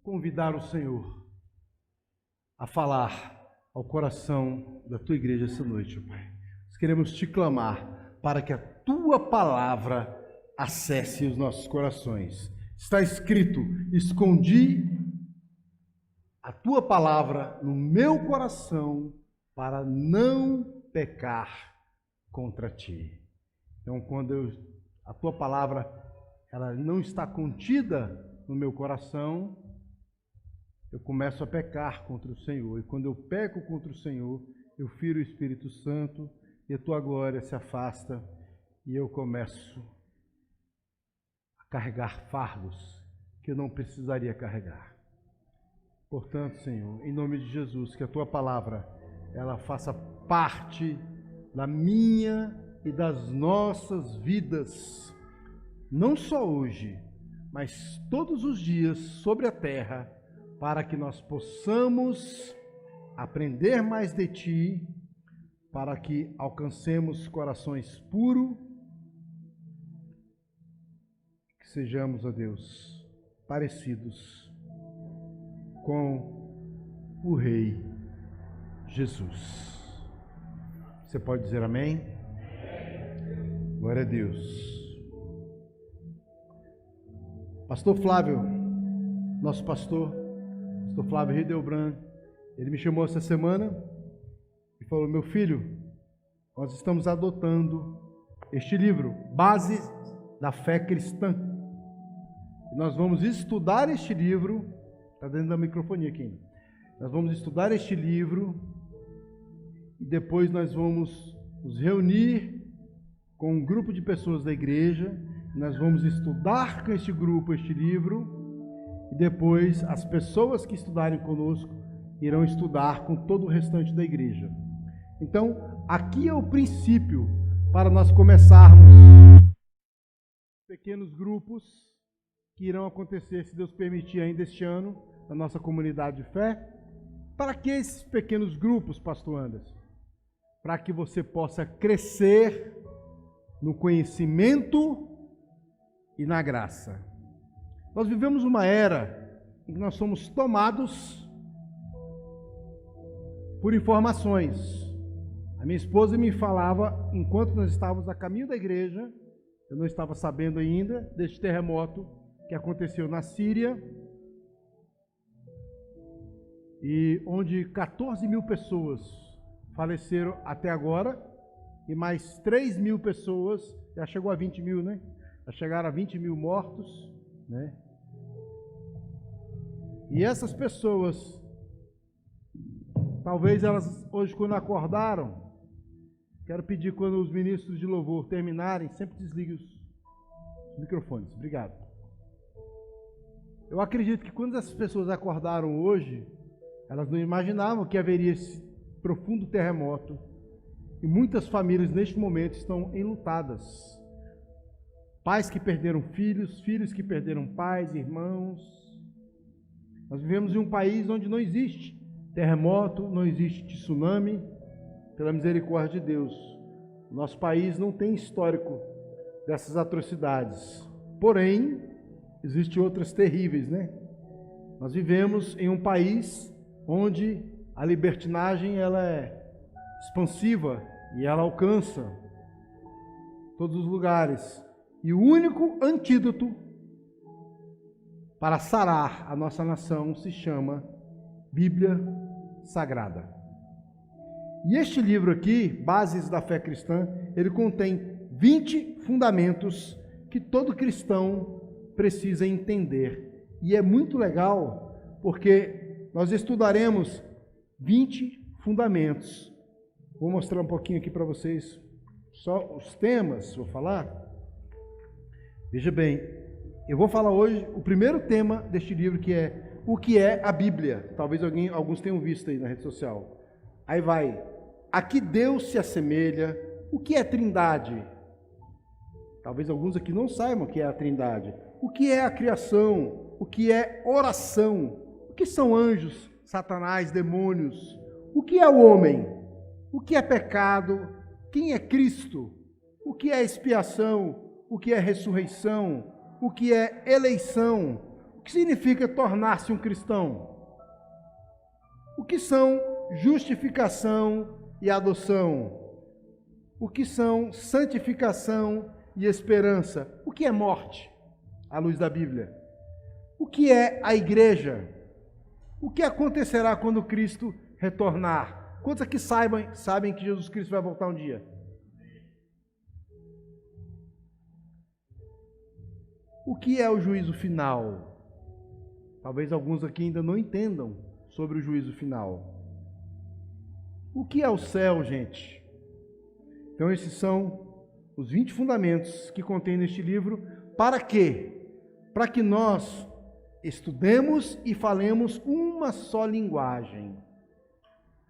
convidar o Senhor a falar ao coração da tua igreja essa noite, Pai. Nós queremos te clamar para que a tua palavra acesse os nossos corações. Está escrito: escondi a tua palavra no meu coração para não pecar contra ti. Então, quando a tua palavra ela não está contida no meu coração, eu começo a pecar contra o Senhor. E quando eu peco contra o Senhor, eu firo o Espírito Santo e a tua glória se afasta e eu começo a carregar fardos que eu não precisaria carregar. Portanto, Senhor, em nome de Jesus, que a tua palavra ela faça parte da minha e das nossas vidas, não só hoje, mas todos os dias sobre a terra, para que nós possamos aprender mais de ti, para que alcancemos corações puros, que sejamos, ó Deus, parecidos com o Rei Jesus. Você pode dizer amém? Glória a Deus. Pastor Flávio, nosso pastor Flávio Ridelbran, ele me chamou essa semana e falou: meu filho, nós estamos adotando este livro, Bases da Fé Cristã. E nós vamos estudar este livro, está dentro da microfonia aqui ainda. Nós vamos estudar este livro e depois nós vamos nos reunir com um grupo de pessoas da igreja, nós vamos estudar com este grupo este livro e depois as pessoas que estudarem conosco irão estudar com todo o restante da igreja. Então, aqui é o princípio para nós começarmos pequenos grupos que irão acontecer, se Deus permitir, ainda este ano, na nossa comunidade de fé. Para que esses pequenos grupos, pastor Anderson? Para que você possa crescer no conhecimento e na graça. Nós vivemos uma era em que nós somos tomados por informações. A minha esposa me falava, enquanto nós estávamos a caminho da igreja, eu não estava sabendo ainda deste terremoto que aconteceu na Síria, e onde 14 mil pessoas faleceram até agora, e mais 3 mil pessoas, já chegou a 20 mil, né? Já chegaram a 20 mil mortos, né? E essas pessoas, talvez elas hoje quando acordaram, quero pedir quando os ministros de louvor terminarem, sempre desligue os microfones, obrigado. Eu acredito que quando essas pessoas acordaram hoje, elas não imaginavam que haveria esse profundo terremoto, e muitas famílias neste momento estão enlutadas. Pais que perderam filhos, filhos que perderam pais, irmãos. Nós vivemos em um país onde não existe terremoto, não existe tsunami, pela misericórdia de Deus. Nosso país não tem histórico dessas atrocidades. Porém, existem outras terríveis, né? Nós vivemos em um país onde a libertinagem ela é expansiva e ela alcança todos os lugares. E o único antídoto para sarar a nossa nação se chama Bíblia Sagrada. E este livro aqui, Bases da Fé Cristã, ele contém 20 fundamentos que todo cristão precisa entender. E é muito legal porque nós estudaremos 20 fundamentos. Vou mostrar um pouquinho aqui para vocês só os temas, vou falar. Veja bem, eu vou falar hoje o primeiro tema deste livro, que é o que é a Bíblia. Talvez alguns tenham visto aí na rede social. Aí vai, a que Deus se assemelha, o que é Trindade? Talvez alguns aqui não saibam o que é a Trindade. O que é a criação? O que é oração? O que são anjos, Satanás, demônios? O que é o homem? O que é pecado? Quem é Cristo? O que é expiação? O que é ressurreição? O que é eleição? O que significa tornar-se um cristão? O que são justificação e adoção? O que são santificação e esperança? O que é morte, à luz da Bíblia? O que é a igreja? O que acontecerá quando Cristo retornar? Quantos aqui sabem que Jesus Cristo vai voltar um dia? O que é o juízo final? Talvez alguns aqui ainda não entendam sobre o juízo final. O que é o céu, gente? Então, esses são os 20 fundamentos que contém neste livro. Para quê? Para que nós estudemos e falemos uma só linguagem.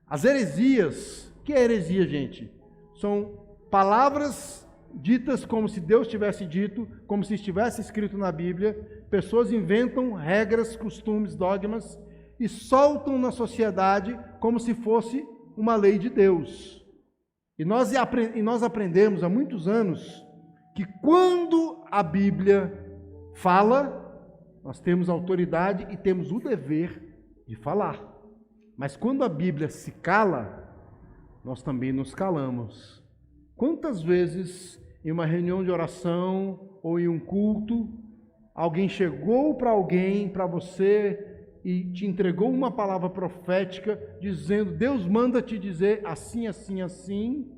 As heresias, o que é heresia, gente? São palavras ditas como se Deus tivesse dito, como se estivesse escrito na Bíblia. Pessoas inventam regras, costumes, dogmas e soltam na sociedade como se fosse uma lei de Deus. E nós aprendemos há muitos anos que quando a Bíblia fala, nós temos autoridade e temos o dever de falar. Mas quando a Bíblia se cala, nós também nos calamos. Quantas vezes em uma reunião de oração ou em um culto, alguém chegou para alguém, para você, e te entregou uma palavra profética, dizendo, Deus manda te dizer assim, assim, assim,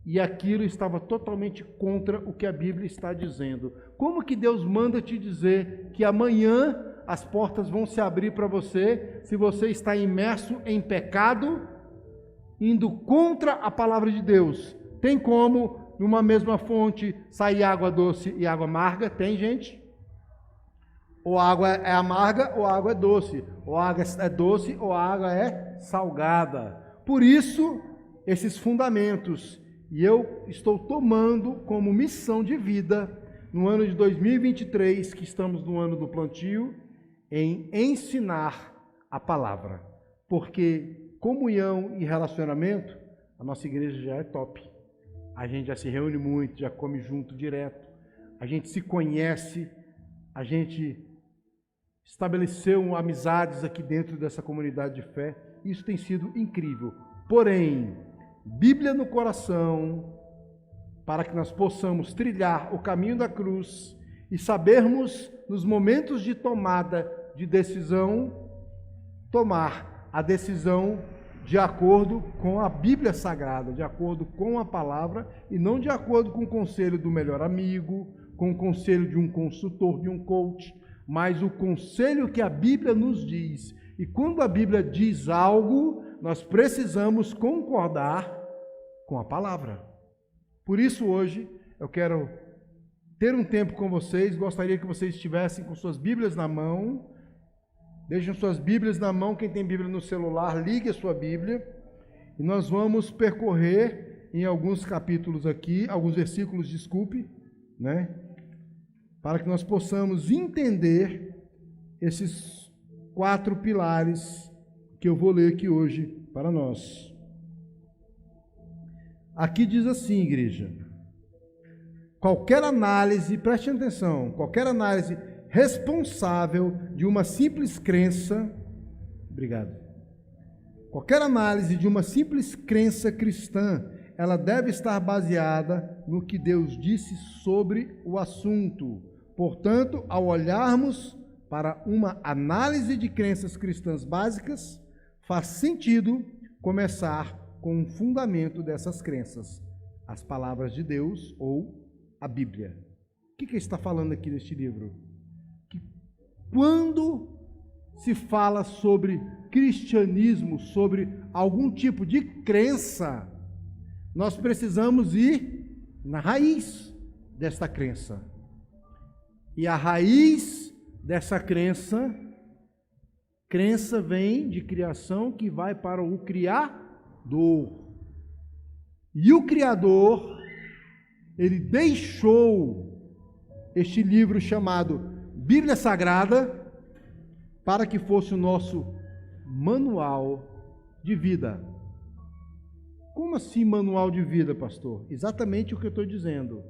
e aquilo estava totalmente contra o que a Bíblia está dizendo. Como que Deus manda te dizer que amanhã as portas vão se abrir para você, se você está imerso em pecado, indo contra a palavra de Deus? Tem como, numa mesma fonte, sair água doce e água amarga? Tem, gente? Ou a água é amarga ou a água é doce. Ou a água é doce ou a água é salgada. Por isso, esses fundamentos. E eu estou tomando como missão de vida, no ano de 2023, que estamos no ano do plantio, em ensinar a palavra. Porque comunhão e relacionamento, a nossa igreja já é top. A gente já se reúne muito, já come junto direto. A gente se conhece, a gente estabeleceu amizades aqui dentro dessa comunidade de fé. Isso tem sido incrível. Porém, Bíblia no coração, para que nós possamos trilhar o caminho da cruz e sabermos, nos momentos de tomada de decisão, tomar a decisão de acordo com a Bíblia Sagrada, de acordo com a palavra, e não de acordo com o conselho do melhor amigo, com o conselho de um consultor, de um coach, mas o conselho que a Bíblia nos diz. E quando a Bíblia diz algo, nós precisamos concordar com a palavra. Por isso, hoje, eu quero ter um tempo com vocês. Gostaria que vocês estivessem com suas Bíblias na mão. Deixem suas Bíblias na mão. Quem tem Bíblia no celular, ligue a sua Bíblia. E nós vamos percorrer em alguns capítulos aqui, alguns versículos, desculpe, né? Para que nós possamos entender esses 4 pilares que eu vou ler aqui hoje para nós. Aqui diz assim, igreja: qualquer análise, preste atenção, qualquer análise responsável de uma simples crença, obrigado. Qualquer análise de uma simples crença cristã, ela deve estar baseada no que Deus disse sobre o assunto. Portanto, ao olharmos para uma análise de crenças cristãs básicas, faz sentido começar com um fundamento dessas crenças, as palavras de Deus ou a Bíblia. O que ele está falando aqui neste livro? Que quando se fala sobre cristianismo, sobre algum tipo de crença, nós precisamos ir na raiz desta crença. E a raiz dessa crença vem de criação que vai para o Criador. E o Criador, ele deixou este livro chamado Bíblia Sagrada para que fosse o nosso manual de vida. Como assim manual de vida, pastor? Exatamente o que eu estou dizendo.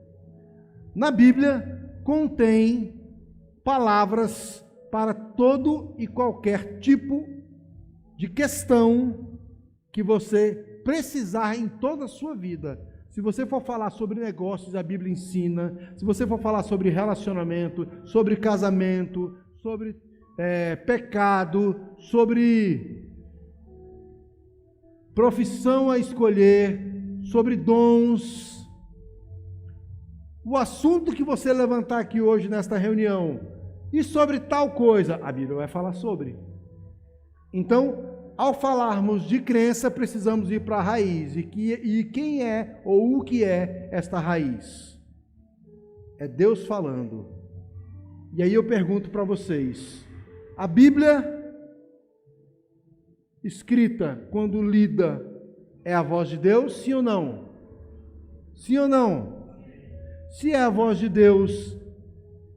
Na Bíblia contém palavras para todo e qualquer tipo de questão que você precisar em toda a sua vida. Se você for falar sobre negócios, a Bíblia ensina. Se você for falar sobre relacionamento, sobre casamento, sobre pecado, sobre profissão a escolher, sobre dons, o assunto que você levantar aqui hoje nesta reunião, e sobre tal coisa, a Bíblia vai falar sobre. Então, ao falarmos de crença, precisamos ir para a raiz. E quem é ou o que é esta raiz? É Deus falando. E aí eu pergunto para vocês, a Bíblia escrita, quando lida, é a voz de Deus, sim ou não? Sim ou não? Se é a voz de Deus,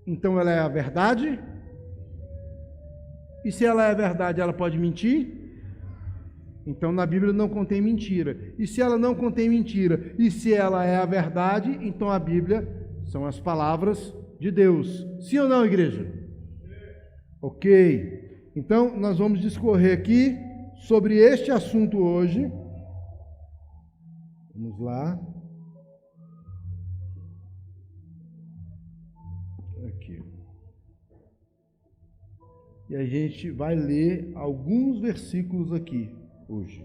então ela é a verdade? E se ela é a verdade, ela pode mentir? Então na Bíblia não contém mentira. E se ela não contém mentira, e se ela é a verdade, então a Bíblia são as palavras de Deus. Sim ou não, igreja? Ok. Então nós vamos discorrer aqui sobre este assunto hoje. Vamos lá. Aqui. E a gente vai ler alguns versículos aqui hoje.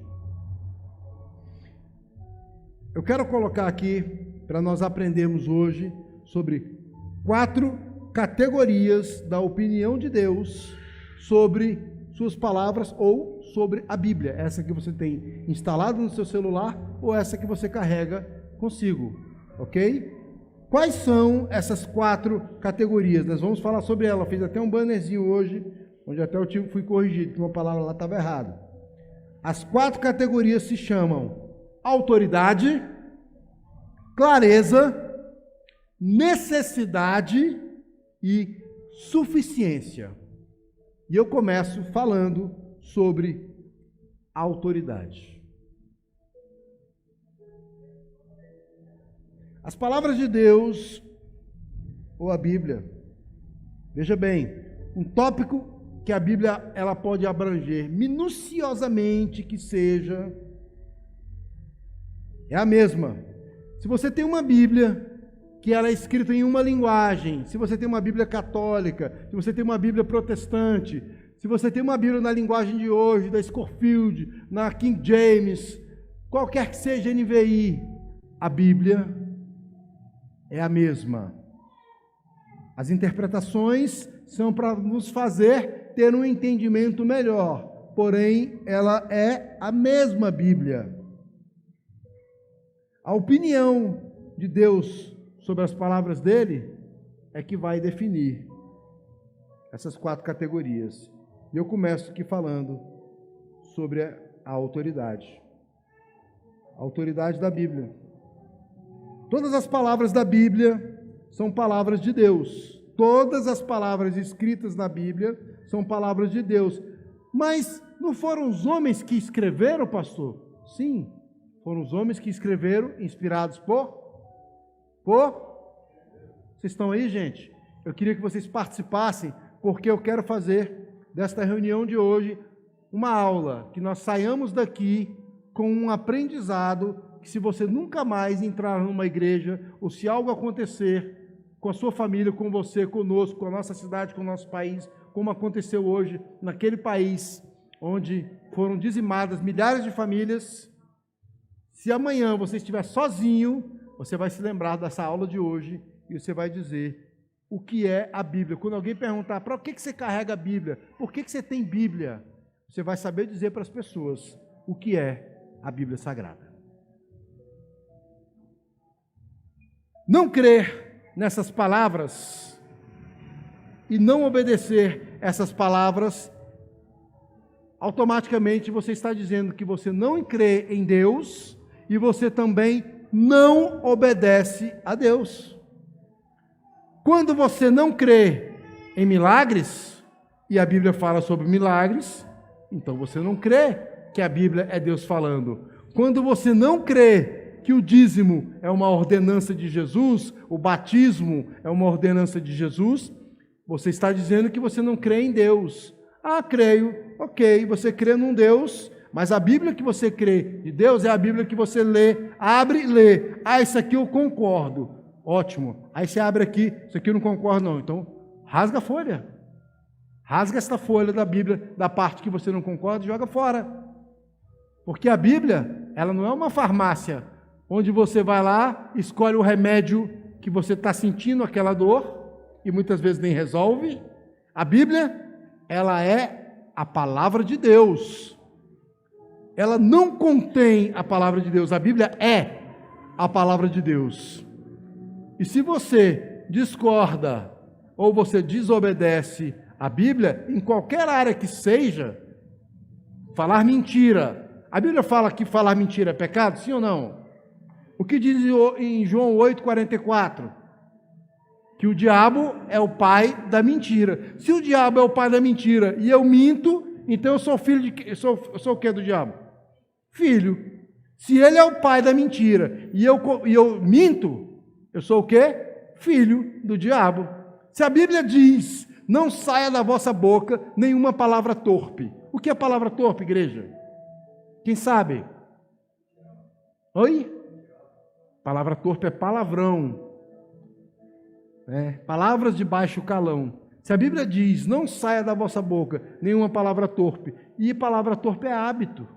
Eu quero colocar aqui, para nós aprendermos hoje, sobre 4 categorias da opinião de Deus sobre suas palavras ou sobre a Bíblia. Essa que você tem instalado no seu celular ou essa que você carrega consigo, ok? Quais são essas 4 categorias? Nós vamos falar sobre ela. Eu fiz até um bannerzinho hoje, onde até eu fui corrigido, que uma palavra lá estava errada. As 4 categorias se chamam autoridade, clareza, necessidade e suficiência. E eu começo falando sobre autoridade. As palavras de Deus, ou a Bíblia, veja bem, um tópico que a Bíblia ela pode abranger minuciosamente que seja, é a mesma. Se você tem uma Bíblia que ela é escrita em uma linguagem, se você tem uma Bíblia católica, se você tem uma Bíblia protestante, se você tem uma Bíblia na linguagem de hoje, da Scofield, na King James, qualquer que seja NVI, a Bíblia é a mesma. As interpretações são para nos fazer ter um entendimento melhor, porém ela é a mesma Bíblia. A opinião de Deus sobre as palavras dele é que vai definir essas 4 categorias. E eu começo aqui falando sobre a autoridade. A autoridade da Bíblia. Todas as palavras da Bíblia são palavras de Deus. Todas as palavras escritas na Bíblia são palavras de Deus. Mas não foram os homens que escreveram, pastor? Sim, foram os homens que escreveram, inspirados por? Vocês estão aí, gente? Eu queria que vocês participassem, porque eu quero fazer desta reunião de hoje uma aula, que nós saiamos daqui com um aprendizado, que se você nunca mais entrar numa igreja, ou se algo acontecer com a sua família, com você, conosco, com a nossa cidade, com o nosso país, como aconteceu hoje naquele país onde foram dizimadas milhares de famílias, se amanhã você estiver sozinho, você vai se lembrar dessa aula de hoje e você vai dizer o que é a Bíblia. Quando alguém perguntar, para que você carrega a Bíblia? Por que você tem Bíblia? Você vai saber dizer para as pessoas o que é a Bíblia Sagrada. Não crer nessas palavras e não obedecer essas palavras, automaticamente você está dizendo que você não crê em Deus e você também não obedece a Deus. Quando você não crê em milagres, e a Bíblia fala sobre milagres, então você não crê que a Bíblia é Deus falando. Quando você não crê que o dízimo é uma ordenança de Jesus, o batismo é uma ordenança de Jesus, Você está dizendo que você não crê em Deus. Ah, creio. Ok, você crê num Deus, mas a Bíblia que você crê de Deus é a Bíblia que você lê, abre e lê. Ah, isso aqui eu concordo. Ótimo. Aí você abre aqui, isso aqui eu não concordo não. Então, rasga a folha. Rasga essa folha da Bíblia, da parte que você não concorda e joga fora. Porque a Bíblia, ela não é uma farmácia, onde você vai lá, escolhe o remédio que você está sentindo, aquela dor, e muitas vezes nem resolve. A Bíblia, ela é a palavra de Deus. Ela não contém a palavra de Deus, a Bíblia é a palavra de Deus. E se você discorda ou você desobedece a Bíblia, em qualquer área que seja, falar mentira. A Bíblia fala que falar mentira é pecado, sim ou não? O que diz em João 8,44? Que o diabo é o pai da mentira. Se o diabo é o pai da mentira e eu minto, então eu sou filho de... Eu sou o que do diabo? Filho. Se ele é o pai da mentira e eu minto, eu sou o quê? Filho do diabo. Se a Bíblia diz, não saia da vossa boca nenhuma palavra torpe. O que é palavra torpe, igreja? Quem sabe? Oi? Palavra torpe é palavrão. Palavras de baixo calão. Se a Bíblia diz, não saia da vossa boca nenhuma palavra torpe, e palavra torpe é hábito.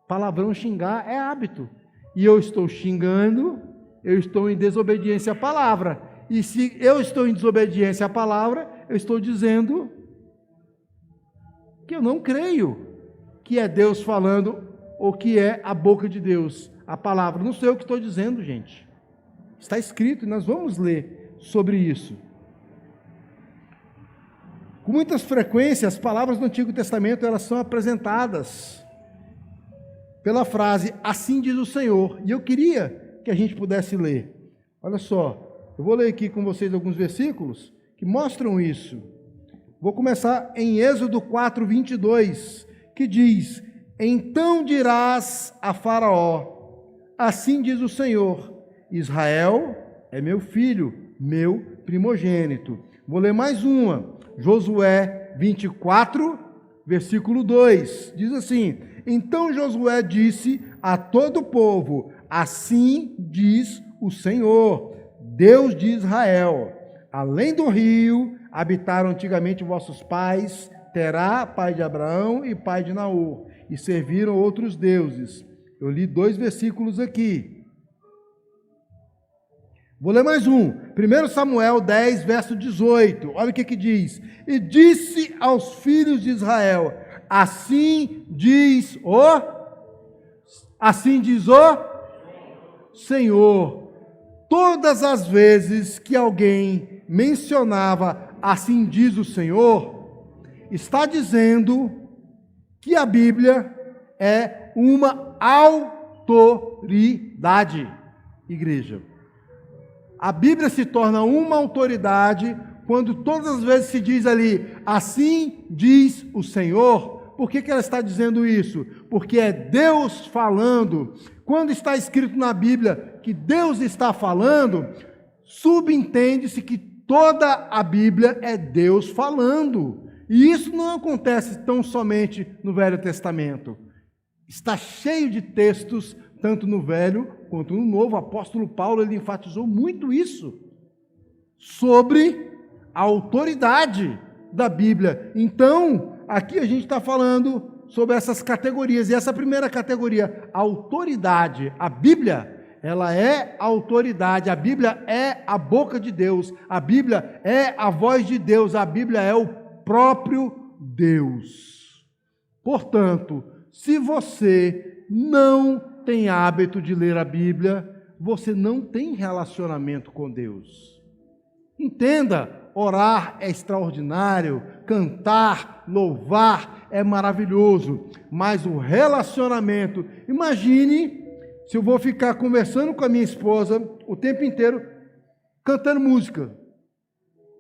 Palavrão xingar é hábito. E eu estou xingando, eu estou em desobediência à palavra. E se eu estou em desobediência à palavra, eu estou dizendo que eu não creio que é Deus falando ou que é a boca de Deus, a palavra. Não sou eu que estou dizendo, gente. Está escrito e nós vamos ler sobre isso. Com muitas frequências, as palavras do Antigo Testamento elas são apresentadas pela frase, assim diz o Senhor. E eu queria que a gente pudesse ler. Olha só, eu vou ler aqui com vocês alguns versículos que mostram isso. Vou começar em Êxodo 4:22, que diz, então dirás a Faraó, assim diz o Senhor, Israel é meu filho, meu primogênito. Vou ler mais uma, Josué 24, versículo 2, diz assim, então Josué disse a todo o povo, assim diz o Senhor, Deus de Israel, além do rio, habitaram antigamente vossos pais, Terá, pai de Abraão e pai de Naor, e serviram outros deuses. Eu li 2 versículos aqui. Vou ler mais um. 1 Samuel 10, verso 18. Olha o que diz. E disse aos filhos de Israel, assim diz o Senhor. Todas as vezes que alguém mencionava assim diz o Senhor, está dizendo que a Bíblia é uma autoridade, igreja. A Bíblia se torna uma autoridade quando todas as vezes se diz ali, assim diz o Senhor. Por que ela está dizendo isso? Porque é Deus falando. Quando está escrito na Bíblia que Deus está falando, subentende-se que toda a Bíblia é Deus falando. E isso não acontece tão somente no Velho Testamento. Está cheio de textos, tanto no Velho quanto no Novo. O apóstolo Paulo ele enfatizou muito isso, sobre a autoridade da Bíblia. Então, aqui a gente está falando sobre essas categorias. E essa primeira categoria, a autoridade. A Bíblia, ela é a autoridade. A Bíblia é a boca de Deus. A Bíblia é a voz de Deus. A Bíblia é o próprio Deus. Portanto, se você não tem hábito de ler a Bíblia, você não tem relacionamento com Deus. Entenda, orar é extraordinário, cantar, louvar é maravilhoso, mas o relacionamento, imagine se eu vou ficar conversando com a minha esposa o tempo inteiro, cantando música.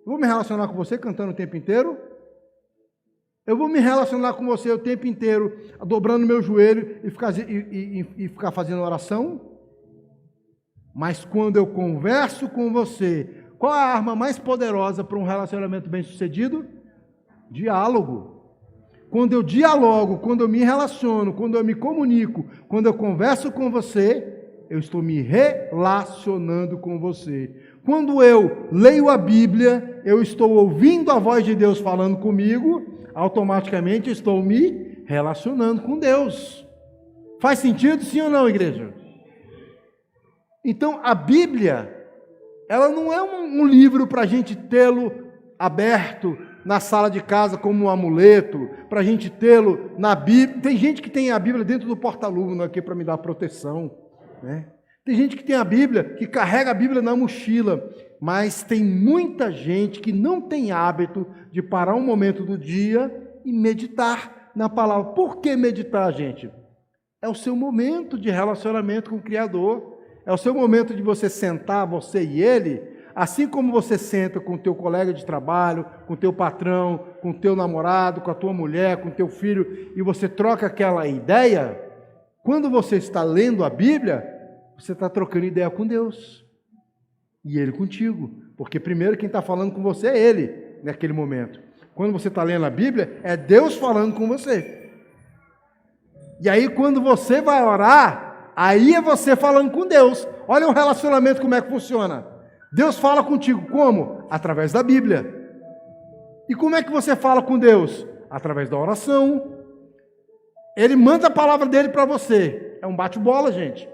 Eu vou me relacionar com você cantando o tempo inteiro? Eu vou me relacionar com você o tempo inteiro, dobrando meu joelho e ficar fazendo oração? Mas quando eu converso com você, Qual é a arma mais poderosa para um relacionamento bem-sucedido? Diálogo. Quando eu dialogo, quando eu me relaciono, quando eu me comunico, quando eu converso com você, eu estou me relacionando com você. Quando eu leio a Bíblia, eu estou ouvindo a voz de Deus falando comigo, automaticamente estou me relacionando com Deus. Faz sentido, sim ou não, igreja? Então, a Bíblia, ela não é um livro para a gente tê-lo aberto na sala de casa como um amuleto, para a gente tê-lo na Bíblia. Tem gente que tem a Bíblia dentro do porta-luva aqui para me dar proteção, né? Tem gente que tem a Bíblia, que carrega a Bíblia na mochila, mas tem muita gente que não tem hábito de parar um momento do dia e meditar na palavra. Por que meditar, gente? É o seu momento de relacionamento com o Criador, é o seu momento de você sentar, você e Ele, assim como você senta com o teu colega de trabalho, com o teu patrão, com o teu namorado, com a tua mulher, com o teu filho, e você troca aquela ideia. Quando você está lendo a Bíblia, você está trocando ideia com Deus e Ele contigo, porque primeiro quem está falando com você é Ele naquele momento. Quando você está lendo a Bíblia, é Deus falando com você. E aí quando você vai orar, aí é você falando com Deus. Olha o relacionamento como é que funciona. Deus fala contigo como? Através da Bíblia. E como é que você fala com Deus? Através da oração. Ele manda a palavra dele para você. É um bate-bola, gente.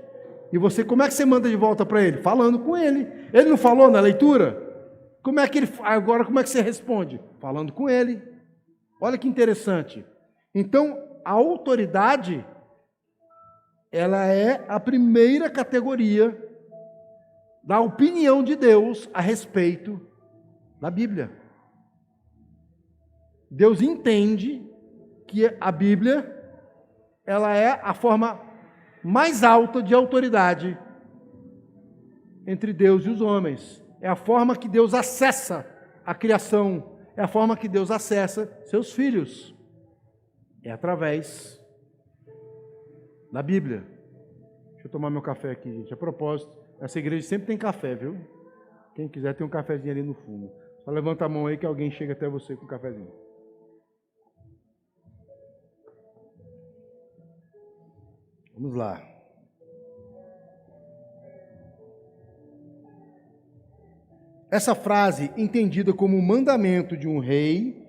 E você, como é que você manda de volta para ele? Falando com ele. Ele não falou na leitura? Agora como é que você responde? Falando com ele. Olha que interessante. Então, a autoridade, ela é a primeira categoria da opinião de Deus a respeito da Bíblia. Deus entende que a Bíblia, ela é a forma mais alta de autoridade entre Deus e os homens. É a forma que Deus acessa a criação, é a forma que Deus acessa seus filhos. É através da Bíblia. Deixa eu tomar meu café aqui, gente. A propósito, essa igreja sempre tem café, viu? Quem quiser tem um cafezinho ali no fundo. Só levanta a mão aí que alguém chega até você com um cafezinho. Vamos lá. Essa frase, entendida como um mandamento de um rei,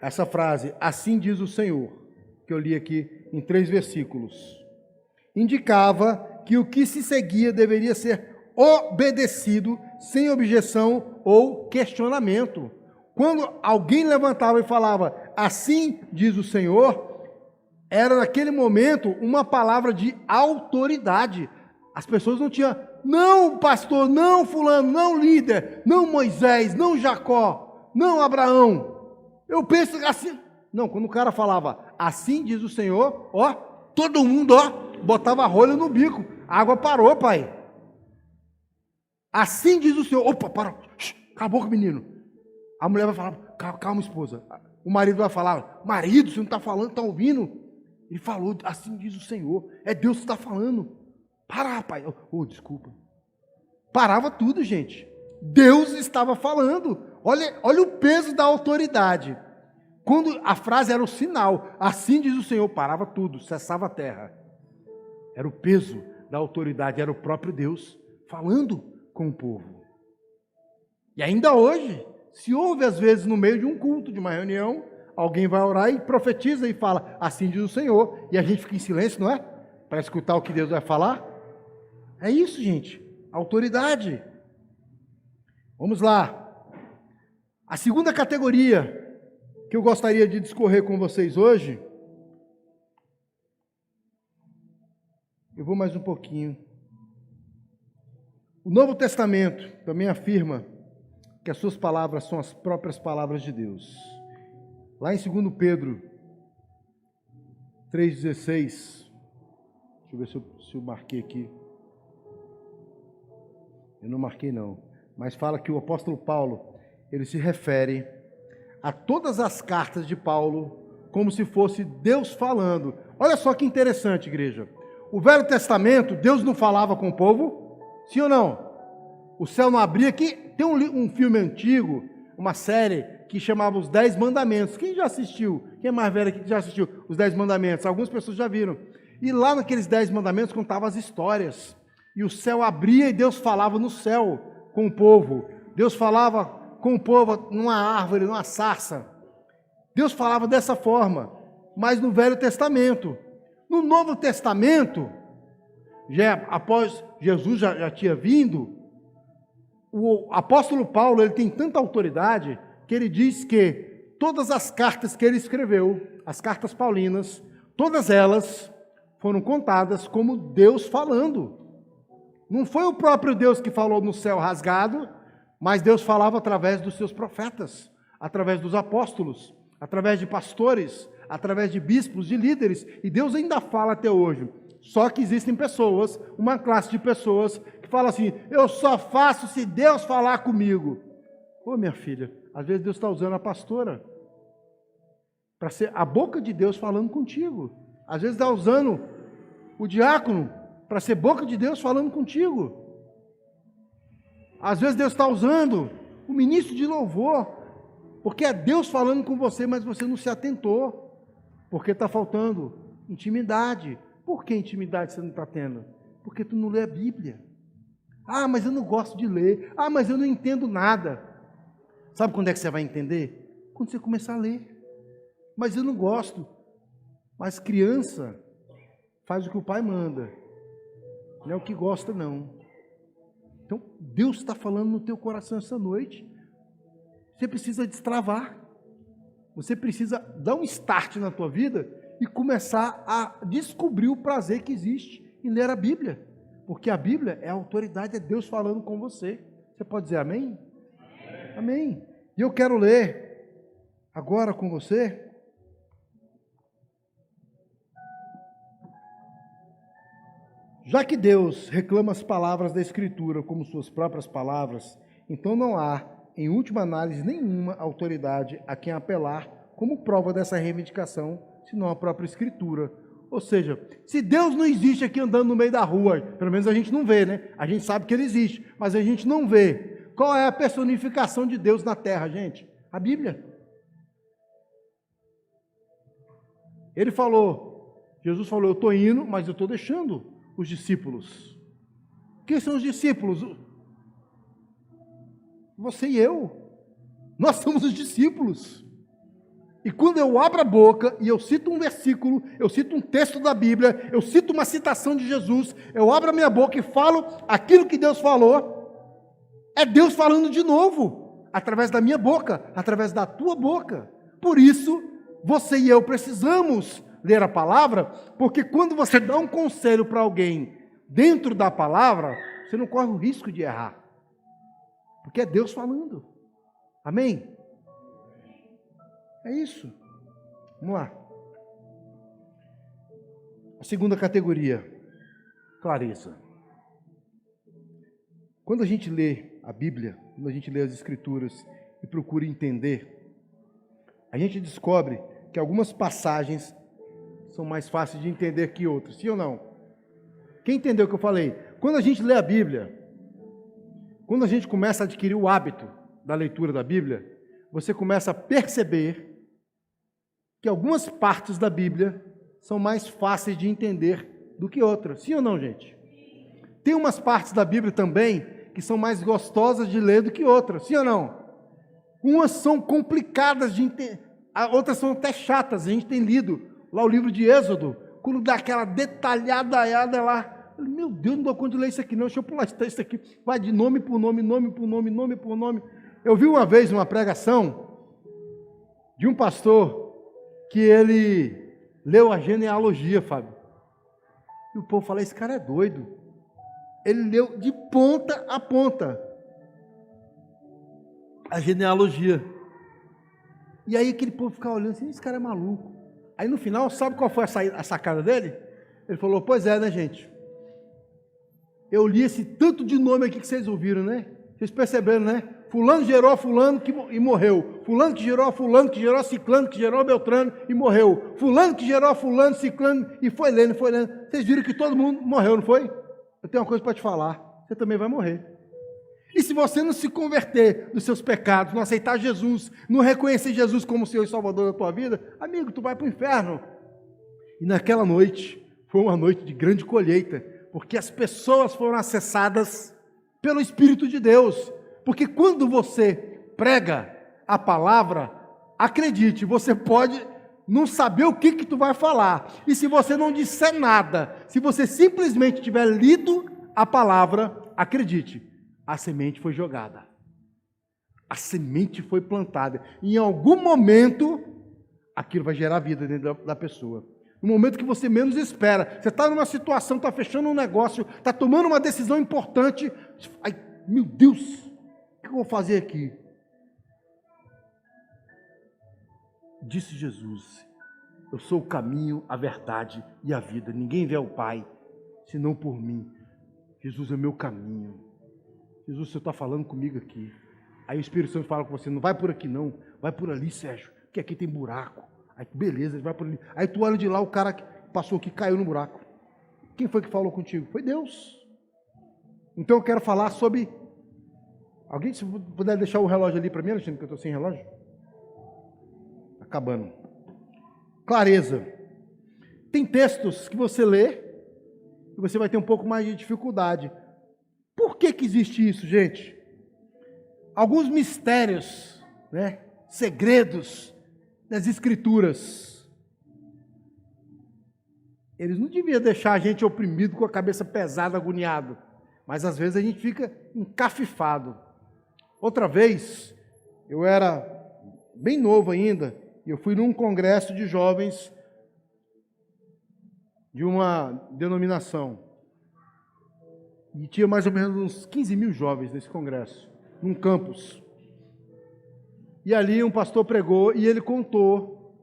essa frase, assim diz o Senhor, que eu li aqui em 3 versículos, indicava que o que se seguia deveria ser obedecido sem objeção ou questionamento. Quando alguém levantava e falava, assim diz o Senhor, era naquele momento uma palavra de autoridade. As pessoas não tinham, não pastor, não fulano, não líder, não Moisés, não Jacó, não Abraão. Eu penso assim. Não, quando o cara falava, assim diz o Senhor, ó, todo mundo, ó, botava rolho no bico. A água parou, pai. Assim diz o Senhor. Opa, parou. Acabou com o menino. A mulher vai falar, calma, esposa. O marido vai falar, marido, você não está falando, está ouvindo? Ele falou, assim diz o Senhor. É Deus que está falando. Para, rapaz. Desculpa. Parava tudo, gente. Deus estava falando. Olha o peso da autoridade. Quando a frase era o sinal, assim diz o Senhor, parava tudo, cessava a terra. Era o peso da autoridade, era o próprio Deus falando com o povo. E ainda hoje, se ouve às vezes no meio de um culto, de uma reunião, alguém vai orar e profetiza e fala, assim diz o Senhor, e a gente fica em silêncio, não é? Para escutar o que Deus vai falar. É isso, gente, autoridade. Vamos lá. A segunda categoria que eu gostaria de discorrer com vocês hoje, eu vou mais um pouquinho. O Novo Testamento também afirma que as suas palavras são as próprias palavras de Deus. Lá em 2 Pedro 3,16, deixa eu ver se eu marquei aqui. Eu não marquei não, mas fala que o apóstolo Paulo, ele se refere a todas as cartas de Paulo como se fosse Deus falando. Olha só que interessante, igreja. O Velho Testamento, Deus não falava com o povo? Sim ou não? o céu não abria. Tem um filme antigo, uma série, que chamava Os 10 Mandamentos. Quem já assistiu? Quem é mais velho aqui que já assistiu Os 10 Mandamentos? Algumas pessoas já viram. E lá naqueles 10 Mandamentos contavam as histórias. E o céu abria e Deus falava no céu com o povo. Deus falava com o povo numa árvore, numa sarça. Deus falava dessa forma. Mas no Velho Testamento. No Novo Testamento, após Jesus já tinha vindo, o apóstolo Paulo, ele tem tanta autoridade que ele diz que todas as cartas que ele escreveu, as cartas paulinas, todas elas foram contadas como Deus falando. Não foi o próprio Deus que falou no céu rasgado, mas Deus falava através dos seus profetas, através dos apóstolos, através de pastores, através de bispos, de líderes, e Deus ainda fala até hoje. Só que existem pessoas, uma classe de pessoas que fala assim: eu só faço se Deus falar comigo. Ô minha filha, às vezes Deus está usando a pastora para ser a boca de Deus falando contigo. Às vezes está usando o diácono para ser boca de Deus falando contigo. Às vezes Deus está usando o ministro de louvor, porque é Deus falando com você, mas você não se atentou, porque está faltando intimidade. Por que intimidade você não está tendo? Porque tu não lê a Bíblia. Ah, mas eu não gosto de ler. Ah, mas eu não entendo nada. Sabe quando é que você vai entender? Quando você começar a ler. Mas eu não gosto. Mas criança faz o que o pai manda. Não é o que gosta, não. Então, Deus está falando no teu coração essa noite. Você precisa destravar. Você precisa dar um start na tua vida e começar a descobrir o prazer que existe em ler a Bíblia. Porque a Bíblia é a autoridade, é Deus falando com você. Você pode dizer amém? Amém. E eu quero ler agora com você já que Deus reclama as palavras da Escritura como suas próprias palavras, então não há, em última análise, nenhuma autoridade a quem apelar como prova dessa reivindicação, senão a própria Escritura. Ou seja, se Deus não existe aqui andando no meio da rua, pelo menos a gente não vê, né? A gente sabe que Ele existe, mas a gente não vê. Qual é a personificação de Deus na terra, gente? A Bíblia. Ele falou, Jesus falou, eu estou indo, mas eu estou deixando os discípulos. Quem são os discípulos? Você e eu. Nós somos os discípulos. E quando eu abro a boca e eu cito um versículo, eu cito um texto da Bíblia, eu cito uma citação de Jesus, eu abro a minha boca e falo aquilo que Deus falou, é Deus falando de novo, através da minha boca, através da tua boca. Por isso, você e eu precisamos ler a palavra, porque quando você dá um conselho para alguém dentro da palavra, você não corre o risco de errar. Porque é Deus falando. Amém? É isso. Vamos lá. A segunda categoria, clareza. Quando a gente lê a Bíblia, quando a gente lê as Escrituras e procura entender, a gente descobre que algumas passagens são mais fáceis de entender que outras. Sim ou não? Quem entendeu o que eu falei? Quando a gente lê a Bíblia, quando a gente começa a adquirir o hábito da leitura da Bíblia, você começa a perceber que algumas partes da Bíblia são mais fáceis de entender do que outras. Sim ou não, gente? Tem umas partes da Bíblia também que são mais gostosas de ler do que outras. Sim ou não? Umas são complicadas de entender, outras são até chatas. A gente tem lido lá o livro de Êxodo, quando dá aquela detalhada lá, meu Deus, não dou conta de ler isso aqui não, deixa eu pular isso aqui, vai de nome por nome, nome por nome, nome por nome. Eu vi uma vez uma pregação de um pastor que ele leu a genealogia, Fábio, e o povo fala, esse cara é doido, ele leu de ponta a ponta a genealogia, e aí aquele povo ficava olhando assim, esse cara é maluco. Aí no final, sabe qual foi a sacada dele? Ele falou, pois é, né, gente? Eu li esse tanto de nome aqui que vocês ouviram, né? Vocês perceberam, né? Fulano gerou a fulano e morreu. Fulano que gerou a fulano, que gerou a ciclano, que gerou a beltrano e morreu. Fulano que gerou a fulano, ciclano e foi lendo. Vocês viram que todo mundo morreu, não foi? Eu tenho uma coisa para te falar. Você também vai morrer. E se você não se converter dos seus pecados, não aceitar Jesus, não reconhecer Jesus como Senhor e Salvador da tua vida, amigo, tu vai para o inferno. E naquela noite, foi uma noite de grande colheita, porque as pessoas foram acessadas pelo Espírito de Deus. Porque quando você prega a palavra, acredite, você pode não saber o que tu vai falar. E se você não disser nada, se você simplesmente tiver lido a palavra, acredite, a semente foi jogada. A semente foi plantada. Em algum momento, aquilo vai gerar vida dentro da pessoa. No momento que você menos espera. Você está numa situação, está fechando um negócio, está tomando uma decisão importante. Ai, meu Deus, o que eu vou fazer aqui? Disse Jesus, eu sou o caminho, a verdade e a vida. Ninguém vê ao Pai, senão por mim. Jesus é meu caminho. Jesus, você está falando comigo aqui. Aí o Espírito Santo fala com você, não vai por aqui não, vai por ali, Sérgio, que aqui tem buraco. Aí, beleza, ele vai por ali. Aí tu olha de lá, o cara que passou aqui caiu no buraco. Quem foi que falou contigo? Foi Deus. Então eu quero falar sobre... Alguém, se puder deixar o relógio ali para mim, Alexandre, que eu estou sem relógio? Acabando. Clareza. Tem textos que você lê e você vai ter um pouco mais de dificuldade. Por que existe isso, gente? Alguns mistérios, né? Segredos das Escrituras. Eles não deviam deixar a gente oprimido com a cabeça pesada, agoniado. Mas às vezes a gente fica encafifado. Outra vez, eu era bem novo ainda, e eu fui num congresso de jovens de uma denominação. E tinha mais ou menos uns 15 mil jovens nesse congresso, num campus. E ali um pastor pregou e ele contou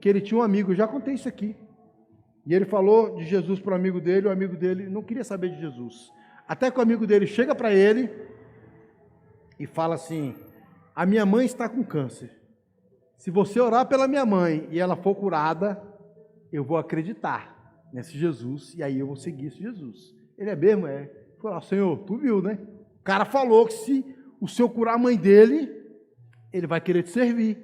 que ele tinha um amigo, eu já contei isso aqui. E ele falou de Jesus para o amigo dele não queria saber de Jesus. Até que o amigo dele chega para ele e fala assim, a minha mãe está com câncer. Se você orar pela minha mãe e ela for curada, eu vou acreditar nesse Jesus e aí eu vou seguir esse Jesus. Ele é mesmo? É. Falou, Senhor, tu viu, né? O cara falou que se o Senhor curar a mãe dele, ele vai querer te servir.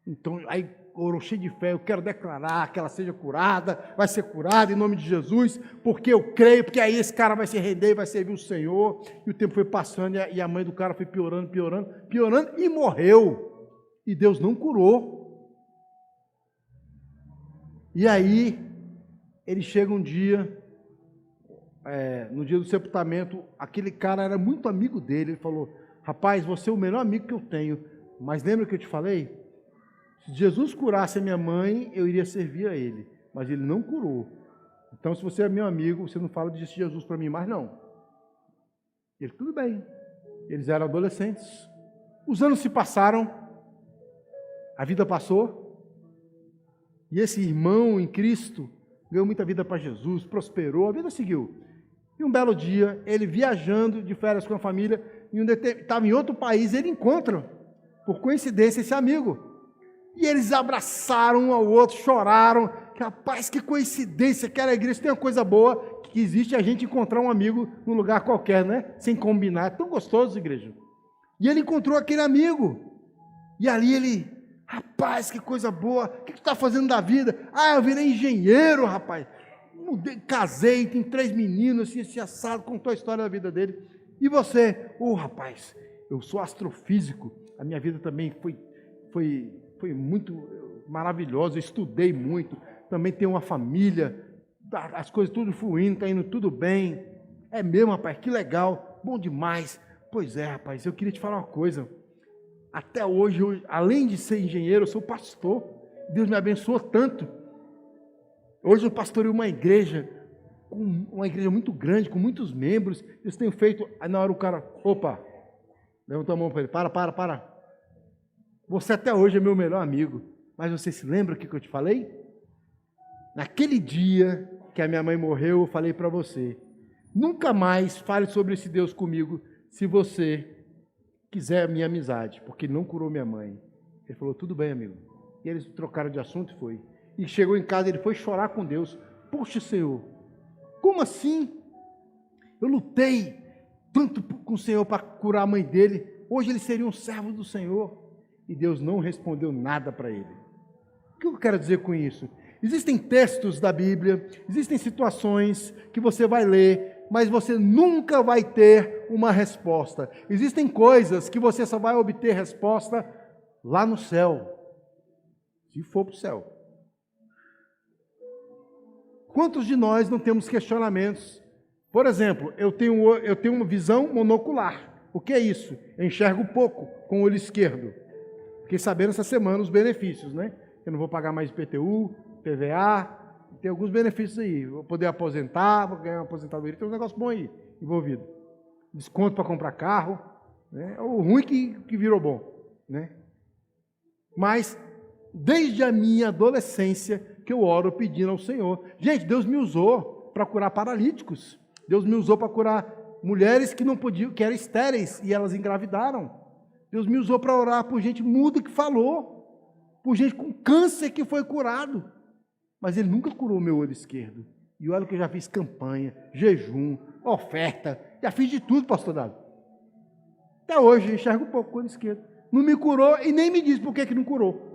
Então, aí orou cheio de fé, eu quero declarar que ela seja curada, vai ser curada em nome de Jesus, porque eu creio, porque aí esse cara vai se render e vai servir o Senhor. E o tempo foi passando e a mãe do cara foi piorando e morreu. E Deus não curou. E aí, ele chega um dia, no dia do sepultamento, aquele cara era muito amigo dele, ele falou, rapaz, você é o melhor amigo que eu tenho, mas lembra que eu te falei? Se Jesus curasse a minha mãe, eu iria servir a ele, mas ele não curou. Então, se você é meu amigo, você não fala de Jesus para mim mais, não. Ele, tudo bem. Eles eram adolescentes. Os anos se passaram, a vida passou, e esse irmão em Cristo ganhou muita vida para Jesus, prosperou, a vida seguiu. E um belo dia, ele viajando de férias com a família, estava em outro país, ele encontra, por coincidência, esse amigo. E eles abraçaram um ao outro, choraram. Rapaz, que coincidência, que alegria. Isso tem uma coisa boa que existe a gente encontrar um amigo num lugar qualquer, né? Sem combinar. É tão gostoso, igreja. E ele encontrou aquele amigo. E ali ele, rapaz, que coisa boa. O que tu está fazendo da vida? Ah, eu virei engenheiro, rapaz. Mudei, casei, tem 3 meninos, assim, assado, contou a história da vida dele. E você? Rapaz, eu sou astrofísico. A minha vida também foi muito maravilhosa, eu estudei muito, também tenho uma família, as coisas tudo fluindo, está indo tudo bem. É mesmo, rapaz, que legal, bom demais. Pois é, rapaz, eu queria te falar uma coisa. Até hoje, além de ser engenheiro, eu sou pastor. Deus me abençoou tanto. Hoje eu pastoreio uma igreja muito grande, com muitos membros. Eu tenho feito, aí na hora o cara, opa, levanta a mão para ele, para. Você até hoje é meu melhor amigo, mas você se lembra o que eu te falei? Naquele dia que a minha mãe morreu, eu falei para você, nunca mais fale sobre esse Deus comigo, se você quiser a minha amizade, porque ele não curou minha mãe. Ele falou, tudo bem, amigo. E eles trocaram de assunto e foi. E chegou em casa, ele foi chorar com Deus. Poxa, Senhor, como assim? Eu lutei, tanto com o Senhor para curar a mãe dele. Hoje ele seria um servo do Senhor. E Deus não respondeu nada para ele. O que eu quero dizer com isso? Existem textos da Bíblia, existem situações que você vai ler, mas você nunca vai ter uma resposta. Existem coisas que você só vai obter resposta lá no céu, se for para o céu. Quantos de nós não temos questionamentos? Por exemplo, eu tenho uma visão monocular. O que é isso? Eu enxergo pouco com o olho esquerdo. Fiquei sabendo essa semana os benefícios, né? Eu não vou pagar mais IPTU, PVA, tem alguns benefícios aí. Vou poder aposentar, vou ganhar uma aposentadoria, tem um negócio bom aí envolvido. Desconto para comprar carro, né? O ruim que virou bom, né? Mas, desde a minha adolescência, que eu oro pedindo ao Senhor. Gente, Deus me usou para curar paralíticos. Deus me usou para curar mulheres que não podiam, que eram estéreis e elas engravidaram. Deus me usou para orar por gente muda que falou, por gente com câncer que foi curado. Mas Ele nunca curou o meu olho esquerdo. E olha que eu já fiz campanha, jejum, oferta, já fiz de tudo, pastor Dado. Até hoje eu enxergo um pouco com o olho esquerdo. Não me curou e nem me diz por que não curou.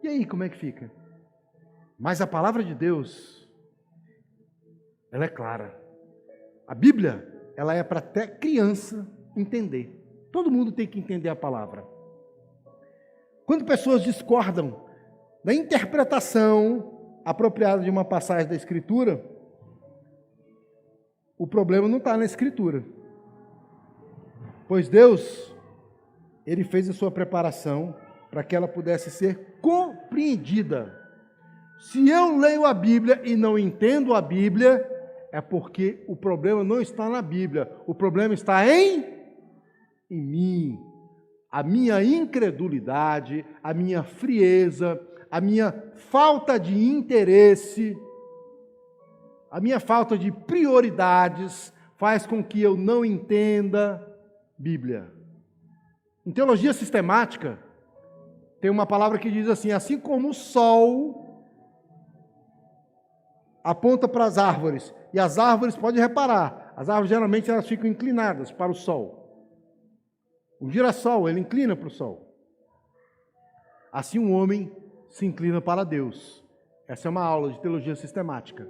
E aí, como é que fica? Mas a palavra de Deus, ela é clara. A Bíblia, ela é para até criança entender. Todo mundo tem que entender a palavra. Quando pessoas discordam da interpretação apropriada de uma passagem da Escritura, o problema não está na Escritura. Pois Deus, Ele fez a sua preparação para que ela pudesse ser compreendida. Se eu leio a Bíblia e não entendo a Bíblia, é porque o problema não está na Bíblia, o problema está em mim. A minha incredulidade, a minha frieza, a minha falta de interesse, a minha falta de prioridades faz com que eu não entenda Bíblia. Em teologia sistemática, tem uma palavra que diz assim como o sol aponta para as árvores, e as árvores, pode reparar, as árvores geralmente elas ficam inclinadas para o sol. O girassol, ele inclina para o sol. Assim um homem se inclina para Deus. Essa é uma aula de teologia sistemática.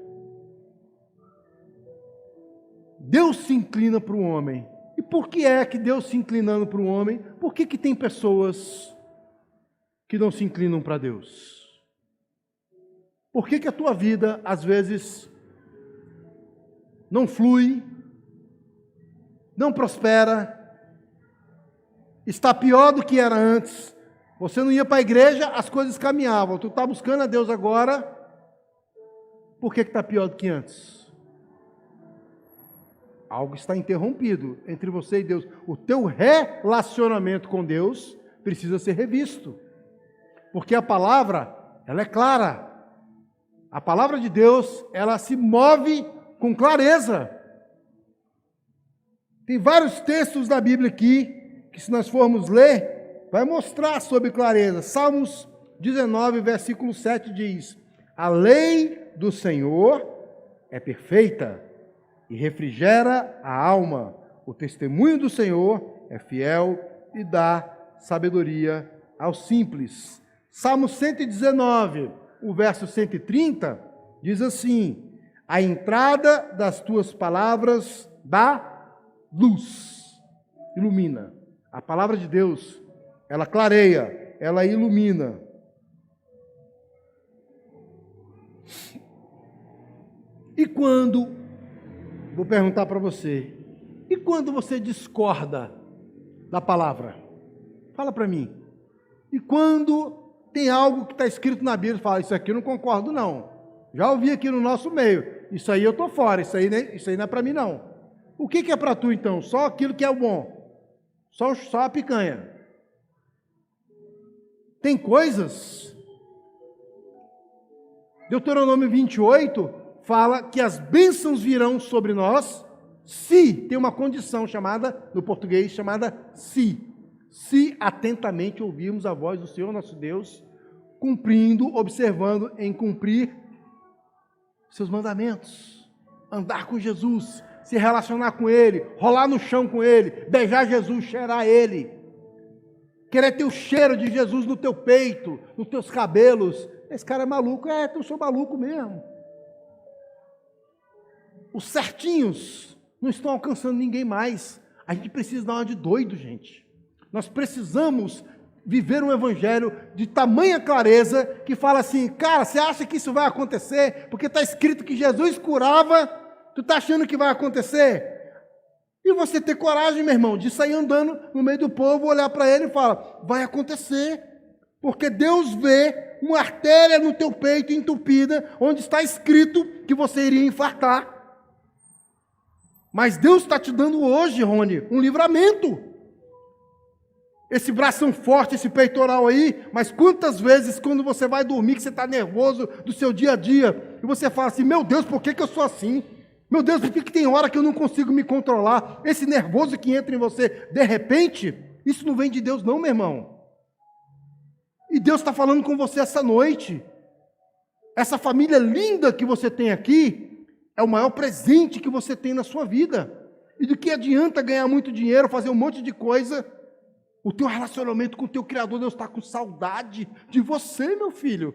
Deus se inclina para o homem. E por que é que Deus se inclinando para o homem, por que tem pessoas que não se inclinam para Deus? Por que a tua vida, às vezes, não flui, não prospera, está pior do que era antes? Você não ia para a igreja, as coisas caminhavam. Tu está buscando a Deus agora, por que está pior do que antes? Algo está interrompido entre você e Deus. O teu relacionamento com Deus precisa ser revisto. Porque a palavra, ela é clara. A palavra de Deus, ela se move com clareza. Tem vários textos da Bíblia aqui, que se nós formos ler, vai mostrar sobre clareza. Salmos 19, versículo 7 diz: a lei do Senhor é perfeita e refrigera a alma. O testemunho do Senhor é fiel e dá sabedoria aos simples. Salmo 119, o verso 130, diz assim: a entrada das tuas palavras dá luz, ilumina. A palavra de Deus, ela clareia, ela ilumina. E quando, vou perguntar para você, e quando você discorda da palavra? Fala para mim. E quando tem algo que está escrito na Bíblia, fala, isso aqui eu não concordo não. Já ouvi aqui no nosso meio, isso aí eu estou fora, isso aí não é para mim não. O que é para tu então? Só aquilo que é o bom. Só a picanha. Tem coisas, Deuteronômio 28 fala que as bênçãos virão sobre nós se, tem uma condição chamada, no português, chamada se atentamente ouvirmos a voz do Senhor nosso Deus, cumprindo, observando em cumprir seus mandamentos, andar com Jesus, se relacionar com Ele, rolar no chão com Ele, beijar Jesus, cheirar Ele. Querer ter o cheiro de Jesus no teu peito, nos teus cabelos. Esse cara é maluco. Eu sou maluco mesmo. Os certinhos não estão alcançando ninguém mais. A gente precisa dar uma de doido, gente. Nós precisamos viver um evangelho de tamanha clareza que fala assim, cara, você acha que isso vai acontecer? Porque está escrito que Jesus curava, tu está achando que vai acontecer? E você ter coragem, meu irmão, de sair andando no meio do povo, olhar para ele e falar, vai acontecer. Porque Deus vê uma artéria no teu peito entupida, onde está escrito que você iria infartar. Mas Deus está te dando hoje, Rony, um livramento. Esse bração forte, esse peitoral aí, mas quantas vezes quando você vai dormir, que você está nervoso do seu dia a dia, e você fala assim, meu Deus, por que eu sou assim? Meu Deus, por que tem hora que eu não consigo me controlar? Esse nervoso que entra em você, de repente, isso não vem de Deus não, meu irmão. E Deus está falando com você essa noite. Essa família linda que você tem aqui, é o maior presente que você tem na sua vida. E do que adianta ganhar muito dinheiro, fazer um monte de coisa? O teu relacionamento com o teu Criador, Deus está com saudade de você, meu filho.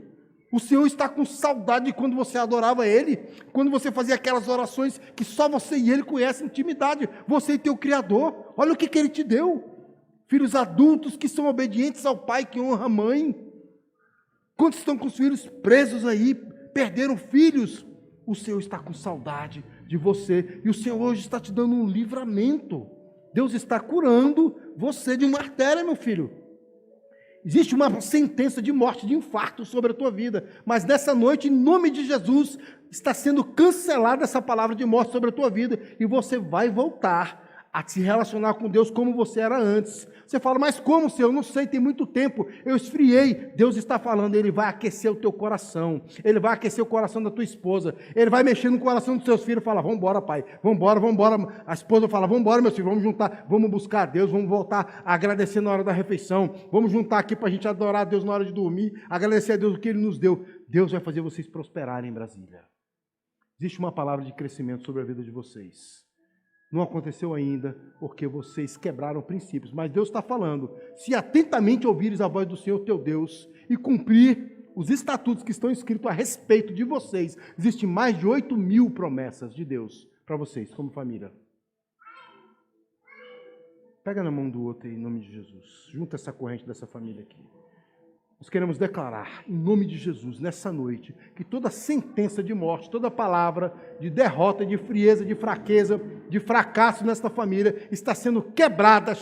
O Senhor está com saudade de quando você adorava Ele, quando você fazia aquelas orações que só você e Ele conhecem intimidade, você e teu Criador. Olha o que Ele te deu. Filhos adultos que são obedientes ao pai, que honra a mãe. Quantos estão com os filhos presos aí, perderam filhos? O Senhor está com saudade de você, e o Senhor hoje está te dando um livramento. Deus está curando você de uma artéria, meu filho. Existe uma sentença de morte, de infarto sobre a tua vida, mas nessa noite, em nome de Jesus, está sendo cancelada essa palavra de morte sobre a tua vida, e você vai voltar a se relacionar com Deus como você era antes. Você fala, mas como, Senhor? Eu não sei, tem muito tempo, eu esfriei. Deus está falando, Ele vai aquecer o teu coração, Ele vai aquecer o coração da tua esposa, Ele vai mexer no coração dos seus filhos, fala, vamos embora, pai, vamos embora. A esposa fala, vamos embora, meus filhos, vamos juntar, vamos buscar a Deus, vamos voltar a agradecer na hora da refeição, vamos juntar aqui para a gente adorar a Deus na hora de dormir, agradecer a Deus o que Ele nos deu. Deus vai fazer vocês prosperarem em Brasília. Existe uma palavra de crescimento sobre a vida de vocês. Não aconteceu ainda, porque vocês quebraram princípios. Mas Deus está falando, se atentamente ouvires a voz do Senhor teu Deus e cumprir os estatutos que estão escritos a respeito de vocês, existem mais de 8.000 promessas de Deus para vocês, como família. Pega na mão do outro em nome de Jesus. Junta essa corrente dessa família aqui. Nós queremos declarar, em nome de Jesus, nessa noite, que toda sentença de morte, toda palavra de derrota, de frieza, de fraqueza, de fracasso nesta família, está sendo quebrada.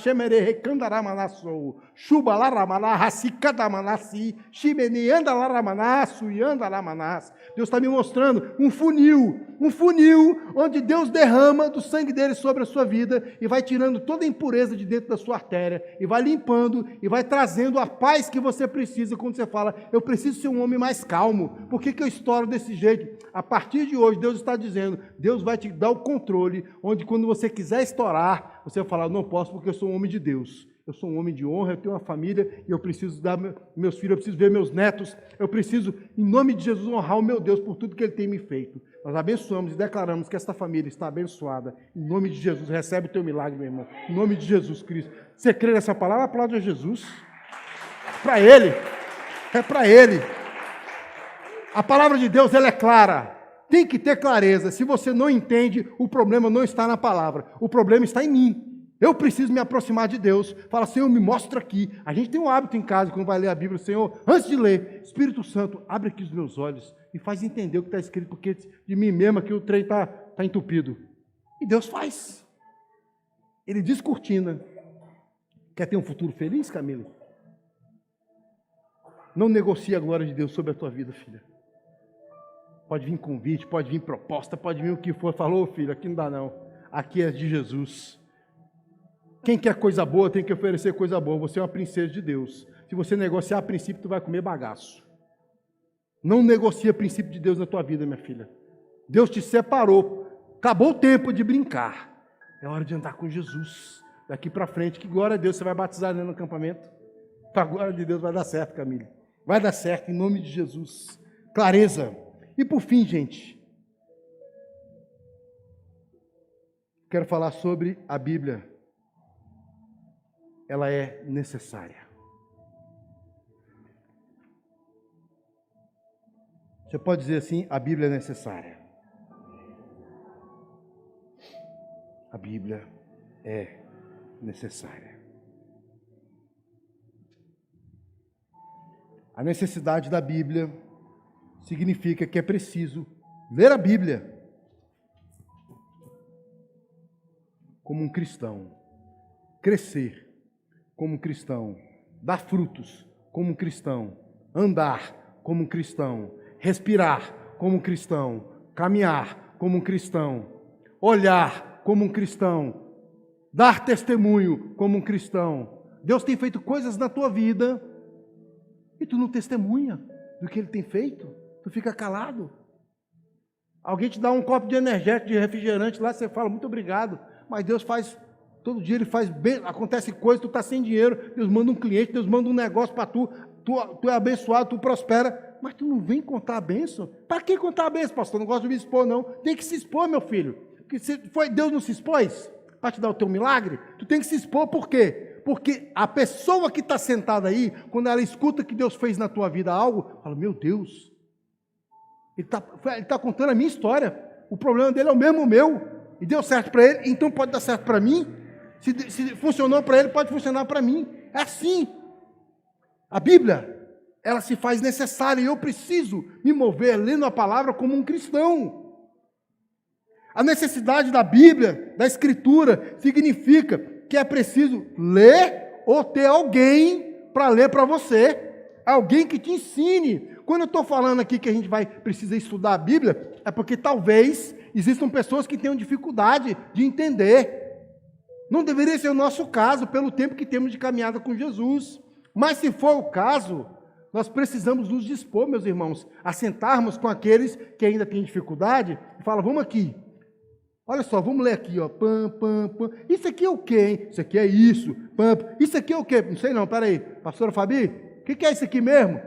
Deus está me mostrando um funil, onde Deus derrama do sangue dele sobre a sua vida e vai tirando toda a impureza de dentro da sua artéria, e vai limpando, e vai trazendo a paz que você precisa. Quando você fala, eu preciso ser um homem mais calmo, por que eu estouro desse jeito? A partir de hoje, Deus está dizendo, Deus vai te dar o controle, onde quando você quiser estourar, você vai falar, não posso porque eu sou um homem de Deus, eu sou um homem de honra, eu tenho uma família, e eu preciso dar meus filhos, eu preciso ver meus netos, eu preciso, em nome de Jesus, honrar o meu Deus por tudo que Ele tem me feito. Nós abençoamos e declaramos que esta família está abençoada, em nome de Jesus. Recebe o teu milagre, meu irmão, em nome de Jesus Cristo. Você crê nessa palavra? Aplaude a Jesus. Para Ele. É para Ele. A palavra de Deus, ela é clara. Tem que ter clareza. Se você não entende, o problema não está na palavra. O problema está em mim. Eu preciso me aproximar de Deus. Fala, Senhor, me mostra aqui. A gente tem um hábito em casa, quando vai ler a Bíblia, Senhor, antes de ler, Espírito Santo, abre aqui os meus olhos e faz entender o que está escrito, porque de mim mesmo aqui o trem está entupido. E Deus faz. Ele descortina. Quer ter um futuro feliz, Camila? Não negocie a glória de Deus sobre a tua vida, filha. Pode vir convite, pode vir proposta, pode vir o que for. Falou, filho, aqui não dá não. Aqui é de Jesus. Quem quer coisa boa tem que oferecer coisa boa. Você é uma princesa de Deus. Se você negociar a princípio, tu vai comer bagaço. Não negocia princípio de Deus na tua vida, minha filha. Deus te separou. Acabou o tempo de brincar. É hora de andar com Jesus. Daqui para frente, que glória a Deus, você vai batizar no acampamento. Para a glória de Deus vai dar certo, Camila. Vai dar certo, em nome de Jesus. Clareza. E por fim, gente, Quero falar sobre a Bíblia. Ela é necessária. Você pode dizer assim, a Bíblia é necessária. A Bíblia é necessária. A necessidade da Bíblia significa que é preciso ler a Bíblia como um cristão, crescer como um cristão, dar frutos como um cristão, andar como um cristão, respirar como um cristão, caminhar como um cristão, olhar como um cristão, dar testemunho como um cristão. Deus tem feito coisas na tua vida e tu não testemunha do que Ele tem feito, tu fica calado. Alguém te dá um copo de energético, de refrigerante lá, você fala muito obrigado, mas Deus faz, todo dia Ele faz bem, acontece coisa, tu está sem dinheiro, Deus manda um cliente, Deus manda um negócio para tu é abençoado, tu prospera, mas tu não vem contar a bênção. Para que contar a bênção, pastor? Não gosto de me expor, não. Tem que se expor, meu filho. Deus não se expôs para te dar o teu milagre? Tu tem que se expor, por quê? Porque a pessoa que está sentada aí, quando ela escuta que Deus fez na tua vida algo, fala, meu Deus, ele está contando a minha história, o problema dele é o mesmo meu, e deu certo para ele, então pode dar certo para mim, se funcionou para ele, pode funcionar para mim, é assim. A Bíblia, ela se faz necessária, e eu preciso me mover lendo a palavra como um cristão. A necessidade da Bíblia, da Escritura, significa que é preciso ler ou ter alguém para ler para você, alguém que te ensine. Quando eu estou falando aqui que a gente precisa estudar a Bíblia, é porque talvez existam pessoas que tenham dificuldade de entender. Não deveria ser o nosso caso, pelo tempo que temos de caminhada com Jesus. Mas se for o caso, nós precisamos nos dispor, meus irmãos, a sentarmos com aqueles que ainda têm dificuldade e falar, vamos aqui. Olha só, vamos ler aqui, ó. Pam, pam, pam. Isso aqui é o quê, hein? Isso aqui é isso. Pam. Isso aqui é o quê? Não sei não, peraí. Pastora Fabi, o que é isso aqui mesmo?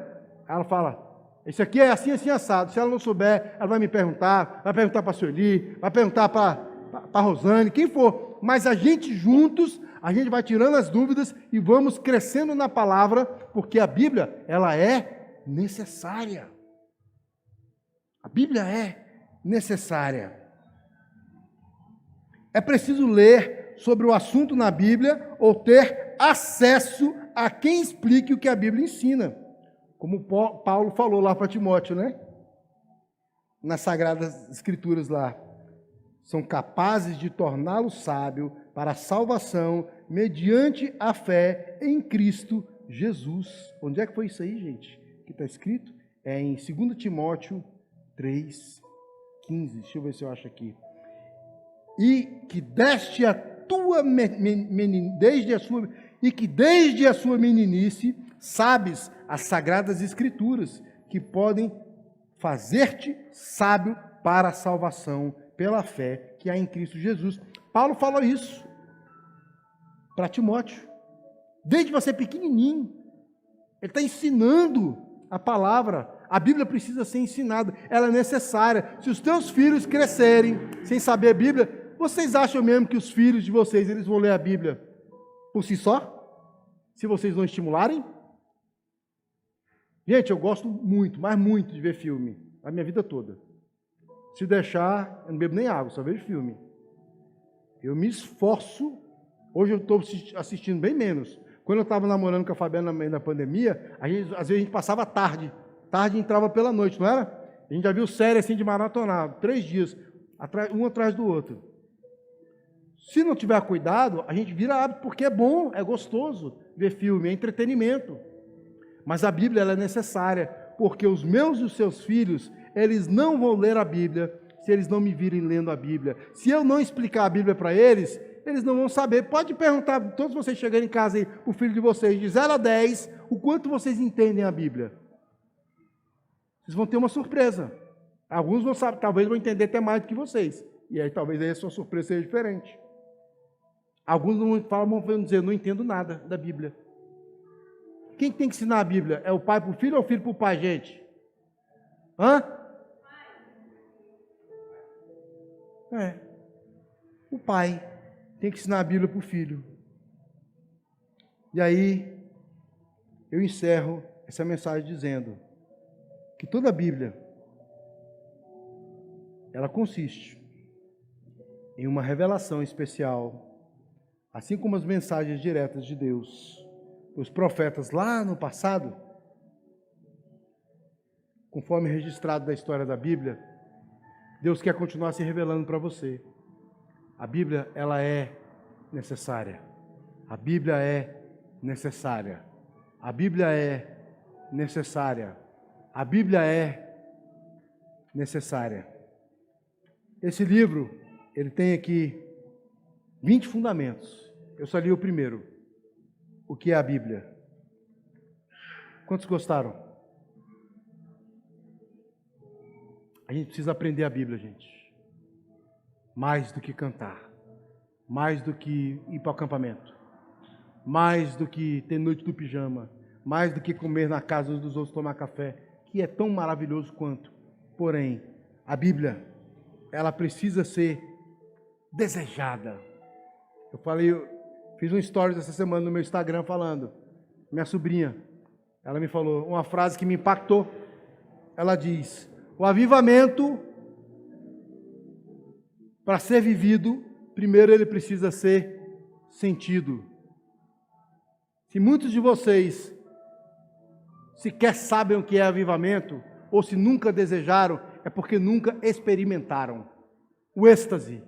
Ela fala, isso aqui é assim, assim, assado. Se ela não souber, ela vai me perguntar, vai perguntar para a Sueli, vai perguntar para a Rosane, quem for. Mas a gente juntos, a gente vai tirando as dúvidas e vamos crescendo na palavra, porque a Bíblia, ela é necessária. A Bíblia é necessária. É preciso ler sobre o assunto na Bíblia ou ter acesso a quem explique o que a Bíblia ensina. Como Paulo falou lá para Timóteo, né? Nas Sagradas Escrituras lá. São capazes de torná-lo sábio para a salvação mediante a fé em Cristo Jesus. Onde é que foi isso aí, gente? Que está escrito? É em 2 Timóteo 3:15. Deixa eu ver se eu acho aqui. E que desde a sua meninice sabes as sagradas escrituras que podem fazer-te sábio para a salvação pela fé que há em Cristo Jesus. Paulo falou isso para Timóteo. Desde você pequenininho, ele está ensinando a palavra. A Bíblia precisa ser ensinada, ela é necessária. Se os teus filhos crescerem sem saber a Bíblia, vocês acham mesmo que os filhos de vocês, eles vão ler a Bíblia por si só? Se vocês não estimularem? Gente, eu gosto muito, mas muito de ver filme, a minha vida toda. Se deixar, eu não bebo nem água, só vejo filme. Eu me esforço, hoje eu estou assistindo bem menos. Quando eu estava namorando com a Fabiana no meio da pandemia, às vezes a gente passava tarde entrava pela noite, não era? A gente já viu série assim de maratonado, 3 dias, um atrás do outro. Se não tiver cuidado, a gente vira hábito, porque é bom, é gostoso ver filme, é entretenimento. Mas a Bíblia ela é necessária, porque os meus e os seus filhos, eles não vão ler a Bíblia se eles não me virem lendo a Bíblia. Se eu não explicar a Bíblia para eles, eles não vão saber. Pode perguntar, todos vocês chegarem em casa aí, para o filho de vocês, de 0 a 10, o quanto vocês entendem a Bíblia. Vocês vão ter uma surpresa. Alguns vão saber, talvez vão entender até mais do que vocês. E aí talvez aí a sua surpresa seja diferente. Alguns vão dizer, não entendo nada da Bíblia. Quem tem que ensinar a Bíblia? É o pai para o filho ou o filho para o pai, gente? Hã? É. O pai tem que ensinar a Bíblia para o filho. E aí, eu encerro essa mensagem dizendo que toda a Bíblia, ela consiste em uma revelação especial, assim como as mensagens diretas de Deus, os profetas lá no passado, conforme registrado da história da Bíblia, Deus quer continuar se revelando para você. A Bíblia, ela é necessária. A Bíblia é necessária. A Bíblia é necessária. A Bíblia é necessária. Esse livro, ele tem aqui 20 fundamentos. Eu só li o primeiro. O que é a Bíblia? Quantos gostaram? A gente precisa aprender a Bíblia, gente. Mais do que cantar. Mais do que ir para o acampamento. Mais do que ter noite do pijama. Mais do que comer na casa dos outros, tomar café. Que é tão maravilhoso quanto. Porém, a Bíblia, ela precisa ser desejada. Eu fiz um stories essa semana no meu Instagram falando. Minha sobrinha, ela me falou uma frase que me impactou. Ela diz: o avivamento, para ser vivido, primeiro ele precisa ser sentido. Se muitos de vocês sequer sabem o que é avivamento, ou se nunca desejaram, é porque nunca experimentaram o êxtase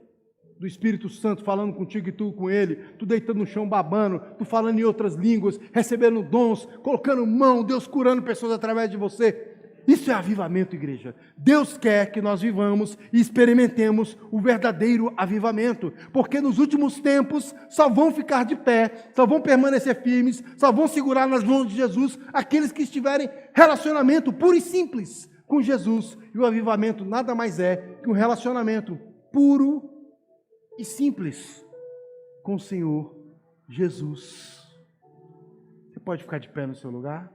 do Espírito Santo falando contigo e tu com ele, tu deitando no chão babando, tu falando em outras línguas, recebendo dons, colocando mão, Deus curando pessoas através de você. Isso é avivamento, igreja. Deus quer que nós vivamos e experimentemos o verdadeiro avivamento, porque nos últimos tempos só vão ficar de pé, só vão permanecer firmes, só vão segurar nas mãos de Jesus aqueles que estiverem relacionamento puro e simples com Jesus. E o avivamento nada mais é que um relacionamento puro e simples com o Senhor Jesus. Você pode ficar de pé no seu lugar?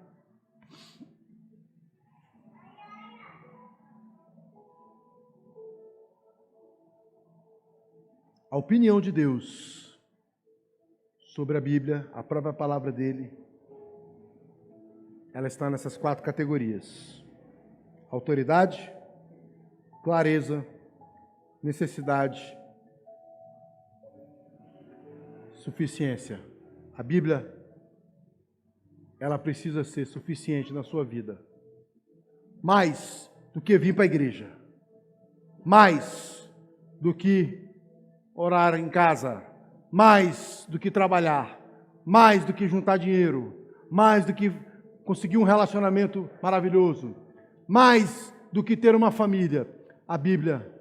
A opinião de Deus sobre a Bíblia, a própria palavra dele, ela está nessas 4 categorias: autoridade, clareza, necessidade, suficiência. A Bíblia, ela precisa ser suficiente na sua vida. Mais do que vir para a igreja. Mais do que orar em casa. Mais do que trabalhar. Mais do que juntar dinheiro. Mais do que conseguir um relacionamento maravilhoso. Mais do que ter uma família. A Bíblia,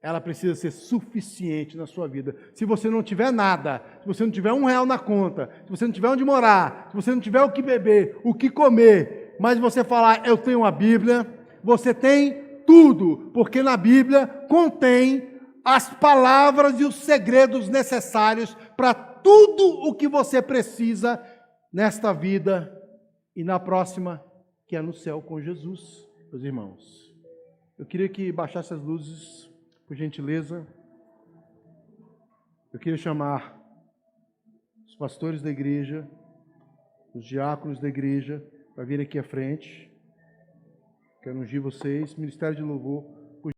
ela precisa ser suficiente na sua vida. Se você não tiver nada, se você não tiver R$1 na conta, se você não tiver onde morar, se você não tiver o que beber, o que comer, mas você falar, eu tenho a Bíblia, você tem tudo, porque na Bíblia contém as palavras e os segredos necessários para tudo o que você precisa nesta vida e na próxima, que é no céu com Jesus, meus irmãos. Eu queria que baixasse as luzes, por gentileza. Eu queria chamar os pastores da igreja, os diáconos da igreja, para vir aqui à frente. Quero ungir vocês. Ministério de Louvor,